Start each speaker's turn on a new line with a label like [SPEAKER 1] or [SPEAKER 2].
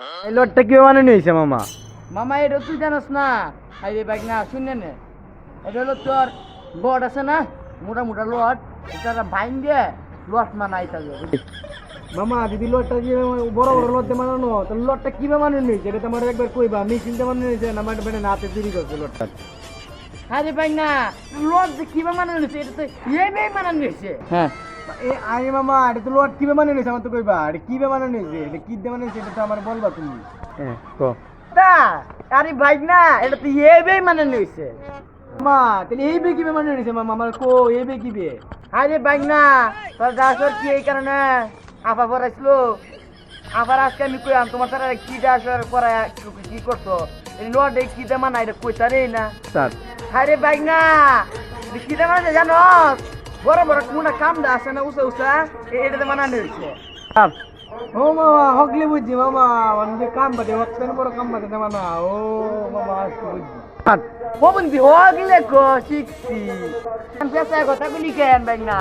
[SPEAKER 1] এই লটটা কি মানে নিয়েছে মামা?
[SPEAKER 2] মামা এটা তুই জানাস না? হাই রে বাইক না শুনে নে, এটা হলো তোর লট আছে না, মোটা মোটা লট, এটা ভাইন দিয়ে লট মানাই থাকবে।
[SPEAKER 1] মামা যদি লটটা যে বড় বড় লট দিয়ে বানানো তাহলে লটটা কি মানে নিয়েছে? এটা তোমার একবার কইবা, মেশিন দিয়ে বানানো নিয়েছে না মানে হাতে তৈরি করছে লটটা?
[SPEAKER 2] হাই রে বাইক না, লট যে কিভাবে মানানো হয়েছে এটা তো এমনি মানানো হয়েছে। হ্যাঁ
[SPEAKER 1] আই মামা, এটা তো লট কিভাবে বানানো নিয়েছে আমার তো কইবা, এটা কি বানানো নিয়েছে, এটা কি দিয়ে বানানো নিয়েছে এটা তো আমার বলবা তুমি। হ্যাঁ কো
[SPEAKER 2] তা আরে বাইক না, এটা তো এমনি মানানো হয়েছে।
[SPEAKER 1] মামা তাহলে এই বে কিভাবে বানানো নিয়েছে মামা? আমার কো এই বে কি বে?
[SPEAKER 2] হাই রে বাইক না, তোর ডাক্তার কি এই কারণে আফা পড়াইছিল, আবার আজকে আমি কইলাম তোমার তারা কি ডাক্তার পড়ায় কি করতো, এই লট কি দেমা না এটা কইতারেই না
[SPEAKER 1] স্যার
[SPEAKER 2] আরে বাইক না, কি দেমা জানো, বড় বড় কোনা কাম দা আছে না উসা উসা, এটাতে মানানো হয়েছে।
[SPEAKER 1] ও মামা হকলি বুঝছি মামা, অনেক কাম বাদে হকতেন বড় কাম বাদে মানা। ও মামা আজকে বুঝছি।
[SPEAKER 2] বন্ধু হগলে গো শিখছি, পেশায় কথা বলি কেন বাইক না।